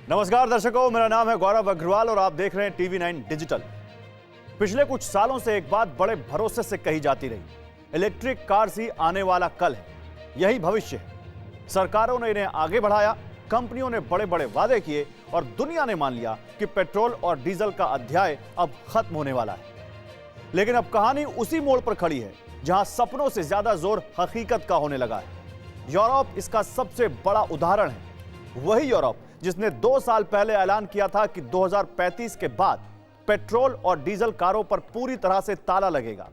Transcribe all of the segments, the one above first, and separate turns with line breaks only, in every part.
नमस्कार दर्शकों, मेरा नाम है गौरव अग्रवाल और आप देख रहे हैं टीवी9 डिजिटल। पिछले कुछ सालों से एक बात बड़े भरोसे से कही जाती रही, इलेक्ट्रिक कार्स ही आने वाला कल है, यही भविष्य है। सरकारों ने इन्हें आगे बढ़ाया, कंपनियों ने बड़े बड़े वादे किए और दुनिया ने मान लिया कि पेट्रोल और डीजल का अध्याय अब खत्म होने वाला है। लेकिन अब कहानी उसी मोड़ पर खड़ी है जहां सपनों से ज्यादा जोर हकीकत का होने लगा है। यूरोप इसका सबसे बड़ा उदाहरण है, वही यूरोप जिसने 2 साल पहले ऐलान किया था कि 2035 के बाद पेट्रोल और डीजल कारों पर पूरी तरह से ताला लगेगा।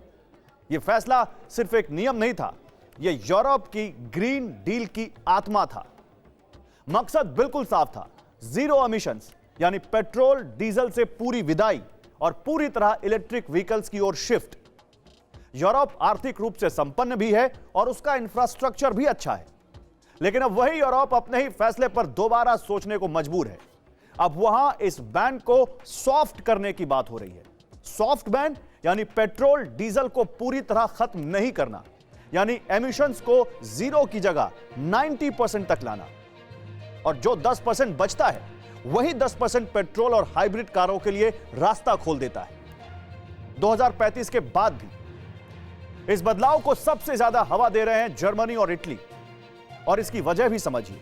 यह फैसला सिर्फ एक नियम नहीं था, यह यूरोप की ग्रीन डील की आत्मा था। मकसद बिल्कुल साफ था, जीरो एमिशंस यानी पेट्रोल डीजल से पूरी विदाई और पूरी तरह इलेक्ट्रिक व्हीकल्स की ओर शिफ्ट। यूरोप आर्थिक रूप से संपन्न भी है और उसका इंफ्रास्ट्रक्चर भी अच्छा है, लेकिन अब वही यूरोप अपने ही फैसले पर दोबारा सोचने को मजबूर है। अब वहां इस बैन को सॉफ्ट करने की बात हो रही है। सॉफ्ट बैन यानी पेट्रोल डीजल को पूरी तरह खत्म नहीं करना, यानी एमिशंस को जीरो की जगह 90% तक लाना, और जो 10% बचता है वही 10% पेट्रोल और हाइब्रिड कारों के लिए रास्ता खोल देता है 2035 के बाद भी। इस बदलाव को सबसे ज्यादा हवा दे रहे हैं जर्मनी और इटली, और इसकी वजह भी समझिए।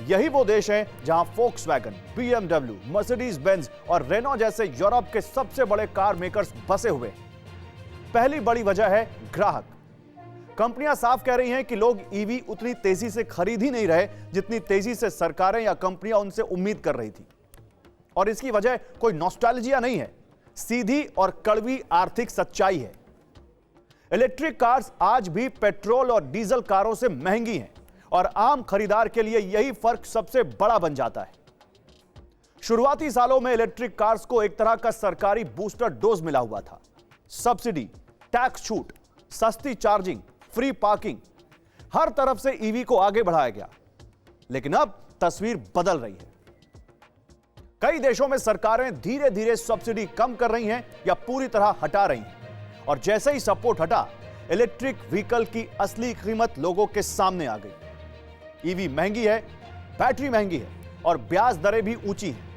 यही वो देश हैं जहां फोक्सवैगन, BMW, मर्सिडीज बेंज और रेनो जैसे यूरोप के सबसे बड़े कार मेकर्स बसे हुए हैं। पहली बड़ी वजह है ग्राहक। कंपनियां साफ कह रही हैं कि लोग ईवी उतनी तेजी से खरीद ही नहीं रहे जितनी तेजी से सरकारें या कंपनियां उनसे उम्मीद कर रही थी। और इसकी वजह कोई नॉस्टैल्जिया नहीं है, सीधी और कड़वी आर्थिक सच्चाई है। इलेक्ट्रिक कार्स आज भी पेट्रोल और डीजल कारों से महंगी हैं और आम खरीदार के लिए यही फर्क सबसे बड़ा बन जाता है। शुरुआती सालों में इलेक्ट्रिक कार्स को एक तरह का सरकारी बूस्टर डोज मिला हुआ था। सब्सिडी, टैक्स छूट, सस्ती चार्जिंग, फ्री पार्किंग, हर तरफ से ईवी को आगे बढ़ाया गया। लेकिन अब तस्वीर बदल रही है। कई देशों में सरकारें धीरे धीरे सब्सिडी कम कर रही हैं या पूरी तरह हटा रही हैं, और जैसे ही सपोर्ट हटा, इलेक्ट्रिक व्हीकल की असली कीमत लोगों के सामने आ गई। ईवी महंगी है, बैटरी महंगी है और ब्याज दरें भी ऊंची हैं।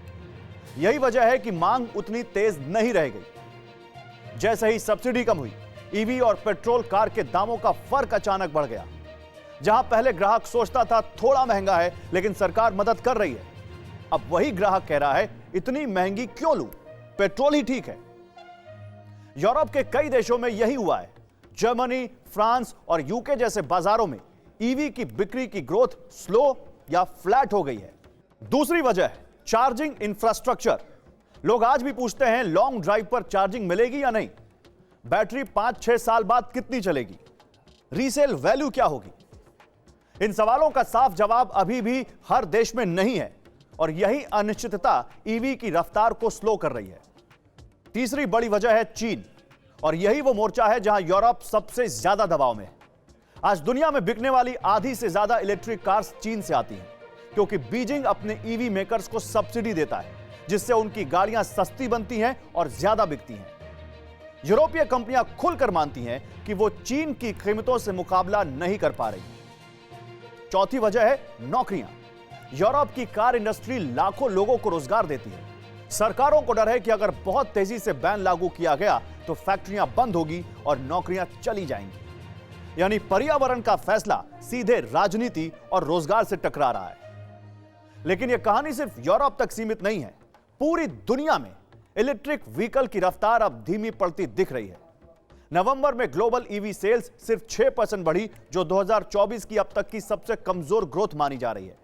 यही वजह है कि मांग उतनी तेज नहीं रह गई। जैसे ही सब्सिडी कम हुई, ईवी और पेट्रोल कार के दामों का फर्क अचानक बढ़ गया। जहां पहले ग्राहक सोचता था थोड़ा महंगा है लेकिन सरकार मदद कर रही है, अब वही ग्राहक कह रहा है इतनी महंगी क्यों लूं, पेट्रोल ही ठीक है। यूरोप के कई देशों में यही हुआ है। जर्मनी, फ्रांस और यूके जैसे बाजारों में ईवी की बिक्री की ग्रोथ स्लो या फ्लैट हो गई है। दूसरी वजह है चार्जिंग इंफ्रास्ट्रक्चर। लोग आज भी पूछते हैं लॉन्ग ड्राइव पर चार्जिंग मिलेगी या नहीं, बैटरी 5-6 साल बाद कितनी चलेगी, रीसेल वैल्यू क्या होगी। इन सवालों का साफ जवाब अभी भी हर देश में नहीं है, और यही अनिश्चितता ईवी की रफ्तार को स्लो कर रही है। तीसरी बड़ी वजह है चीन, और यही वो मोर्चा है जहां यूरोप सबसे ज्यादा दबाव में है। आज दुनिया में बिकने वाली आधी से ज्यादा इलेक्ट्रिक कार्स चीन से आती हैं, क्योंकि बीजिंग अपने ईवी मेकर्स को सब्सिडी देता है, जिससे उनकी गाड़ियां सस्ती बनती हैं और ज्यादा बिकती हैं। यूरोपीय कंपनियां खुलकर मानती हैं कि वो चीन की कीमतों से मुकाबला नहीं कर पा रही। चौथी वजह है नौकरियां। यूरोप की कार इंडस्ट्री लाखों लोगों को रोजगार देती है। सरकारों को डर है कि अगर बहुत तेजी से बैन लागू किया गया तो फैक्ट्रियां बंद होगी और नौकरियां चली जाएंगी। यानी पर्यावरण का फैसला सीधे राजनीति और रोजगार से टकरा रहा है। लेकिन यह कहानी सिर्फ यूरोप तक सीमित नहीं है। पूरी दुनिया में इलेक्ट्रिक व्हीकल की रफ्तार अब धीमी पड़ती दिख रही है। नवंबर में ग्लोबल ईवी सेल्स सिर्फ 6% बढ़ी, जो 2024 की अब तक की सबसे कमजोर ग्रोथ मानी जा रही है।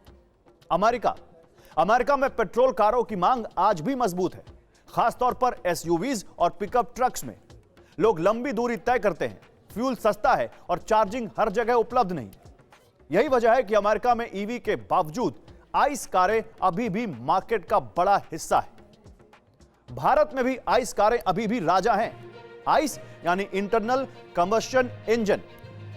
अमेरिका में पेट्रोल कारों की मांग आज भी मजबूत है, खासतौर पर एसयूवीज और पिकअप ट्रक्स में। लोग लंबी दूरी तय करते हैं, फ्यूल सस्ता है और चार्जिंग हर जगह उपलब्ध नहीं। यही वजह है कि अमेरिका में ईवी के बावजूद आइस कारें अभी भी मार्केट का बड़ा हिस्सा है। भारत में भी आइस कारें अभी भी राजा हैं। आइस यानी इंटरनल कंबस्शन इंजन,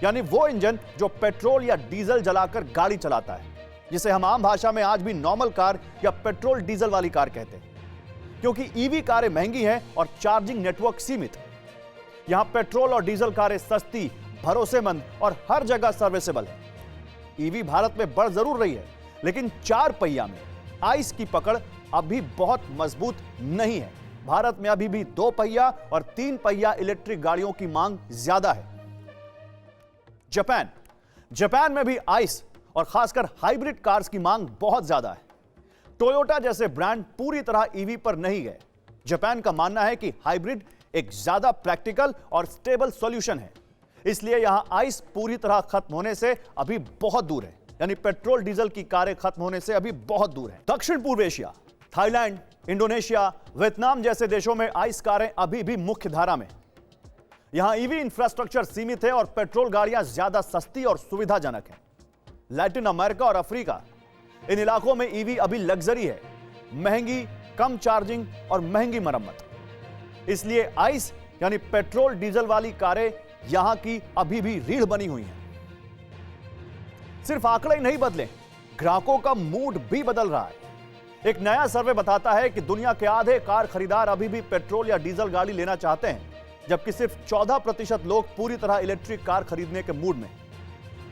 यानी वो इंजन जो पेट्रोल या डीजल जलाकर गाड़ी चलाता है, जिसे हम आम भाषा में आज भी नॉर्मल कार या पेट्रोल डीजल वाली कार कहते हैं। क्योंकि ईवी कारें महंगी हैं और चार्जिंग नेटवर्क सीमित है, यहां पेट्रोल और डीजल कारें सस्ती, भरोसेमंद और हर जगह सर्विसेबल है। ईवी भारत में बढ़ जरूर रही है, लेकिन 4 पहिया में आइस की पकड़ अभी बहुत मजबूत नहीं है। भारत में अभी भी 2 पहिया और 3 पहिया इलेक्ट्रिक गाड़ियों की मांग ज्यादा है। जापान में भी आइस और खासकर हाइब्रिड कार्स की मांग बहुत ज्यादा है। टोयोटा जैसे ब्रांड पूरी तरह ईवी पर नहीं गए। जापान का मानना है कि हाइब्रिड एक ज्यादा प्रैक्टिकल और स्टेबल सॉल्यूशन है, इसलिए यहां आइस पूरी तरह खत्म होने से अभी बहुत दूर है, यानी पेट्रोल डीजल की कारें खत्म होने से अभी बहुत दूर है। दक्षिण पूर्व एशिया, थाईलैंड, इंडोनेशिया, वियतनाम जैसे देशों में आइस कारें अभी भी मुख्य धारा में। यहां ईवी इंफ्रास्ट्रक्चर सीमित है और पेट्रोल गाड़ियां ज्यादा सस्ती और सुविधाजनक हैं। लैटिन अमेरिका और अफ्रीका, इन इलाकों में ईवी अभी लग्जरी है, महंगी, कम चार्जिंग और महंगी मरम्मत। इसलिए आइस यानी पेट्रोल डीजल वाली कारें यहां की अभी भी रीढ़ बनी हुई हैं। सिर्फ आंकड़े ही नहीं बदले, ग्राहकों का मूड भी बदल रहा है। एक नया सर्वे बताता है कि दुनिया के आधे कार खरीदार अभी भी पेट्रोल या डीजल गाड़ी लेना चाहते हैं, जबकि सिर्फ 14% लोग पूरी तरह इलेक्ट्रिक कार खरीदने के मूड में।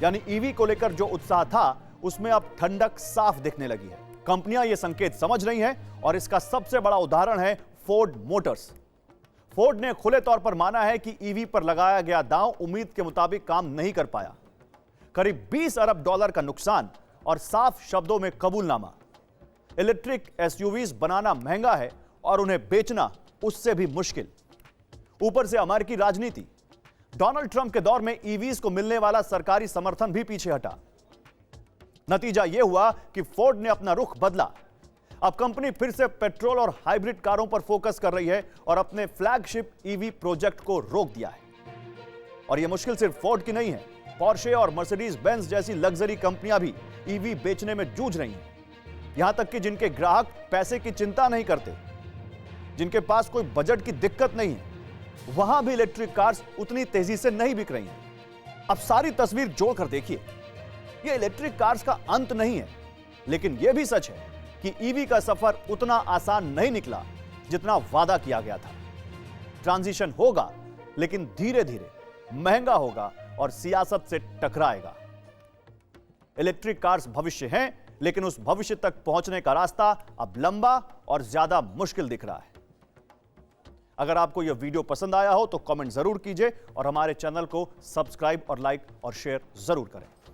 यानी ईवी को लेकर जो उत्साह था, उसमें अब ठंडक साफ दिखने लगी है। कंपनियां ये संकेत समझ रही हैं और इसका सबसे बड़ा उदाहरण है फोर्ड मोटर्स। फोर्ड ने खुले तौर पर माना है कि ईवी पर लगाया गया दांव उम्मीद के मुताबिक काम नहीं कर पाया। करीब $20 अरब का नुकसान और साफ शब्दों में कबूलनामा। इलेक्ट्रिक एसयूवीज बनाना महंगा है और उन्हें बेचना उससे भी मुश्किल। ऊपर से अमेरिकी राजनीति, डोनाल्ड ट्रंप के दौर में ईवीज को मिलने वाला सरकारी समर्थन भी पीछे हटा। नतीजा यह हुआ कि फोर्ड ने अपना रुख बदला। अब कंपनी फिर से पेट्रोल और हाइब्रिड कारों पर फोकस कर रही है और अपने फ्लैगशिप ईवी प्रोजेक्ट को रोक दिया है। और यह मुश्किल सिर्फ फोर्ड की नहीं है, पोर्शे और मर्सिडीज बेंज जैसी लग्जरी कंपनियां भी ईवी बेचने में जूझ रही हैं। यहां तक कि जिनके ग्राहक पैसे की चिंता नहीं करते, जिनके पास कोई बजट की दिक्कत नहीं है, वहां भी इलेक्ट्रिक कार्स उतनी तेजी से नहीं बिक रही हैं। अब सारी तस्वीर जोड़कर देखिए, यह इलेक्ट्रिक कार्स का अंत नहीं है, लेकिन यह भी सच है कि ईवी का सफर उतना आसान नहीं निकला जितना वादा किया गया था। ट्रांजिशन होगा, लेकिन धीरे धीरे महंगा होगा और सियासत से टकराएगा। इलेक्ट्रिक कार्स भविष्य हैं, लेकिन उस भविष्य तक पहुंचने का रास्ता अब लंबा और ज्यादा मुश्किल दिख रहा है। अगर आपको यह वीडियो पसंद आया हो तो कमेंट जरूर कीजिए और हमारे चैनल को सब्सक्राइब और लाइक और शेयर जरूर करें।